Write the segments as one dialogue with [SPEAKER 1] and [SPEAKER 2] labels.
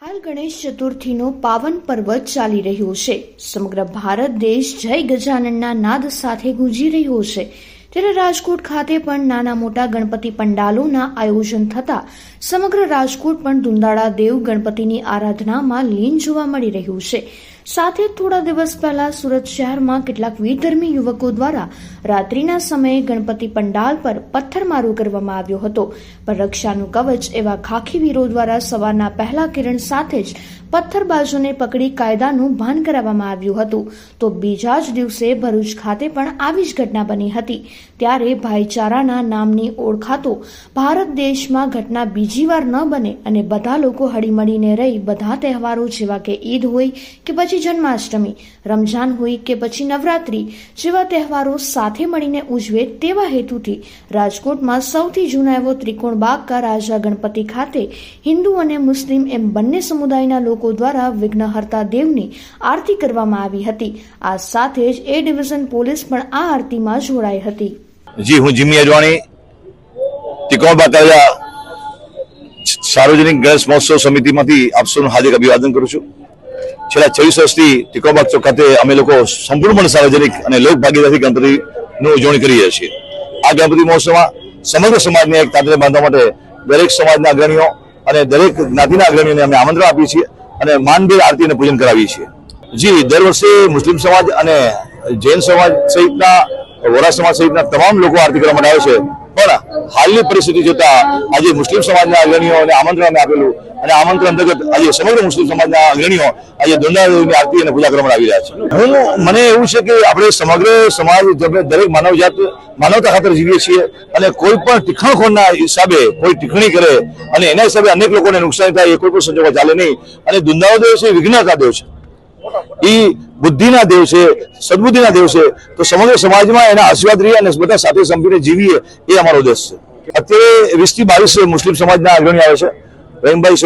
[SPEAKER 1] હાલ ગણેશ ચતુર્થીનો પાવન પર્વ ચાલી રહ્યો છે। સમગ્ર ભારત દેશ જય ગજાનનના નાદ સાથે ગુંજી રહ્યો છે। ત્યારે રાજકોટ ખાતે પણ નાના મોટા ગણપતિ પંડાલોના આયોજન થતા સમગ્ર રાજકોટ પણ દુંદાળા દેવ ગણપતિની આરાધનામાં લીન જોવા મળી રહ્યું છે। સાથે થોડા દિવસ પહેલા સુરત શહેરમાં કેટલાક વીરધર્મી યુવકો દ્વારા રાત્રિના સમયે ગણપતિ પંડાલ પર પથ્થરમારો કરવામાં આવ્યો હતો, પણ રક્ષાનું કવચ એવા ખાખી વીરો દ્વારા સવારના પહેલા કિરણ સાથે જ પથ્થરબાજોને પકડી કાયદાનું ભાન કરાવવામાં આવ્યું હતું। તો બીજા જ દિવસે ભરૂચ ખાતે પણ આવી જ ઘટના બની હતી। ત્યારે ભાઈચારાના નામની ઓળખાતો ભારત દેશમાં ઘટના બીજી વાર ન બને અને બધા લોકો હળીમળીને રહી બધા તહેવારો જેવા કે ઈદ હોય કે પછી જન્માષ્ટમી, રમઝાન હોય કે પછી નવરાત્રી જેવા તહેવારો સાથે મળીને ઉજવે તેવા હેતુથી રાજકોટમાં સૌથી જૂના એવો ત્રિકોણ બાગ રાજા ગણપતિ ખાતે હિન્દુ અને મુસ્લિમ એમ બંને સમુદાયના લોકો દ્વારા વિઘ્નહર્તા દેવની આરતી કરવામાં આવી હતી। આ સાથે જ એ ડિવિઝન પોલીસ પણ આ આરતીમાં જોડાઈ હતી।
[SPEAKER 2] જી, હું જીમી અજવાણી ત્રિકોણ બાગ રાજા સાર્વજનિક ગણેશ મહોત્સવ સમિતિમાંથી આપ સૌનું હાર્દિક અભિવાદન કરું છું। છેલ્લા 26 વર્ષથી ત્રિકોણ બાગ ચોક ખાતે અમે લોકો સંપૂર્ણપણે સાર્વજનિક અને લોક ભાગીદારી ગણપતિની ઉજવણી કરી રહ્યા છીએ। આ ગણપતિ મહોત્સવમાં સમગ્ર સમાજને એક તાંત્રે બાંધવા માટે દરેક સમાજના અગ્રણીઓ અને દરેક જ્ઞાતિના અગ્રણીઓને અમે આમંત્રણ આપીએ છીએ અને માનભેર આરતી અને પૂજન કરાવીએ છીએ। જી, દર વર્ષે મુસ્લિમ સમાજ અને જૈન સમાજ સહિતના વોરા સમાજ સહિતના તમામ લોકો આરતી કરવા માટે આવે છે, પણ હાલની પરિસ્થિતિ જોતા આજે મુસ્લિમ સમાજના અગ્રણીઓને આમંત્રણ અમે આપેલું અને આમંત્રણ અંતર્ગત આજે સમગ્ર મુસ્લિમ સમાજના અગ્રણીઓ આજે દુંદાળાની આરતી અને પૂજા કરવામાં આવી રહ્યા છે। મને એવું છે કે આપણે સમગ્ર સમાજ દરેક માનવતા ખાતર જીવીએ છીએ અને કોઈ પણ ટીખણખોરના હિસાબે કોઈ ટીખણી કરે અને એના હિસાબે અનેક લોકોને નુકસાન થાય એ કોઈ પણ સંજોગો ચાલે નહીં। અને દુંદાળો દેવ છે, વિઘ્નહર્તા દેવ છે, એ બુદ્ધિના દેવ છે, સદબુદ્ધિના દેવ છે। તો સમગ્ર સમાજમાં એના આશીર્વાદ રહીએ અને બધા સાથે સંપીને જીવીએ એ અમારો ઉદ્દેશ છે। અત્યારે 20 થી 22 મુસ્લિમ સમાજના અગ્રણી આવે છે, રહીમભાઈ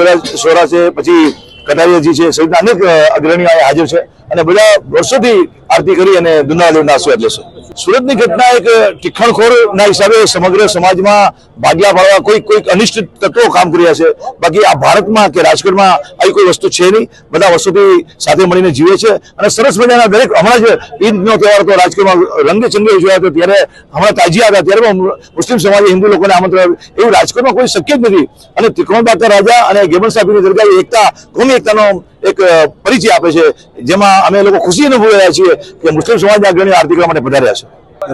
[SPEAKER 2] સોરા છે, પછી કટારિયાજી છે સહિતના અનેક અગ્રણીઓ હાજર છે અને બધા વર્ષોથી આરતી કરી અને દુંદાળા દેવના આશીર્વાદ લેશે। સુરતની ઘટના એક ટીખણખોરના હિસાબે સમગ્ર સમાજમાં ભાગ્યા પાડવા કોઈ અનિષ્ટ તત્વો કામ કરી રહ્યા છે। બાકી આ ભારતમાં કે રાજકોટમાં આવી કોઈ વસ્તુ છે નહીં। બધા વર્ષોથી સાથે મળીને જીવે છે અને સરસ મજાના દરેક હમણાં જ ઈદનો તહેવાર તો રાજકોટમાં રંગેચંગે ઉજવાયો હતો, ત્યારે હમણાં તાજિયા હતા ત્યારે મુસ્લિમ સમાજે હિન્દુ લોકોને આમંત્રણ એવું રાજકોટમાં કોઈ શક્ય જ નથી। અને ત્રિકોણ બાગ રાજા અને ગેમન સાહેબની દરગાહે એકતા, કોમી એકતાનો એક પરિચય આપે છે, જેમાં અમે લોકો ખુશી અનુભવી રહ્યા છીએ કે મુસ્લિમ સમાજના અગ્રણીઓ આરતી કરવા માટે પધાર્યા છે।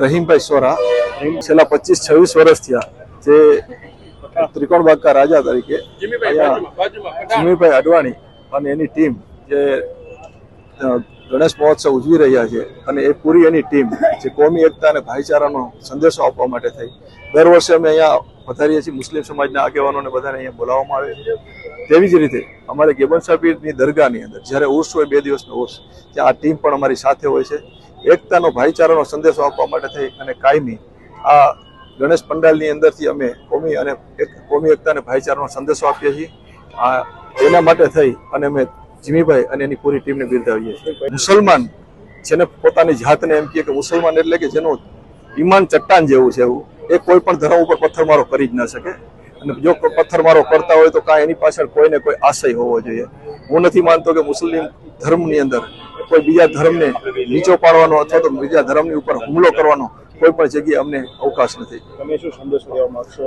[SPEAKER 3] રહીમભાઈ સોરા છેલ્લા 25-26 વર્ષ થયા જે ત્રિકોણ બાગ રાજા તરીકે જીમીભાઈ અડવાણી અને એની ટીમ જે ગણેશ મહોત્સવ ઉજવી રહ્યા છે અને એ પૂરી એની ટીમ જે કોમી એકતા અને ભાઈચારાનો સંદેશો આપવા માટે થઈ દર વર્ષે અમે અહીંયા પધારીએ છીએ। મુસ્લિમ સમાજના આગેવાનોને બધાને અહીંયા બોલાવવામાં આવે છે। તેવી જ રીતે અમારે ગેબન સાહેબની દરગાહની અંદર જ્યારે ઉર્સ હોય, 2 દિવસનો ઉર્સ, ત્યાં આ ટીમ પણ અમારી સાથે હોય છે। એકતાનો ભાઈચારાનો સંદેશો આપવા માટે થઈ અને કાયમી આ ગણેશ પંડાલની અંદરથી અમે કોમી એકતા અને ભાઈચારાનો સંદેશો આપીએ છીએ। આ એના માટે થઈ અને અમે જીમીભાઈ અને એની પૂરી ટીમને બિરદાવીએ છીએ। મુસલમાન જેને પોતાની જાતને એમ કહે કે મુસલમાન એટલે કે જેનું ઈમાન ચટ્ટાન જેવું છે, એવું એ કોઈ પણ ધર્મ ઉપર પથ્થરમારો કરી જ ન શકે। અને જો પથ્થરમારો કરતા હોય તો કાંઈ એની પાછળ કોઈને કોઈ આશય હોવો જોઈએ। હું નથી માનતો કે મુસ્લિમ ધર્મની અંદર કોઈ બીજા ધર્મને નીચો પાડવાનો અથવા તો બીજા ધર્મની ઉપર હુમલો કરવાનો કોઈ પણ જગ્યાએ અમને અવકાશ નથી।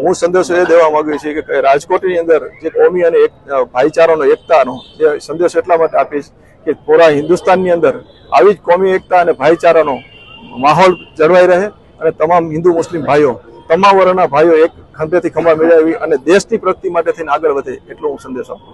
[SPEAKER 3] હું સંદેશો એ દેવા માંગુ છું કે રાજકોટની અંદર જે કોમી અને ભાઈચારાનો એકતાનો જે સંદેશો એટલા માટે આપીશ કે પૂરા હિન્દુસ્તાનની અંદર આવી જ કોમી એકતા અને ભાઈચારાનો માહોલ જળવાઈ રહે અને તમામ હિન્દુ મુસ્લિમ ભાઈઓ, તમામ વર્ણના ભાઈઓ એક ખંભેથી ખંભા મેળવી અને દેશની પ્રગતિ માટે થઈને આગળ વધે એટલો હું સંદેશો આપું।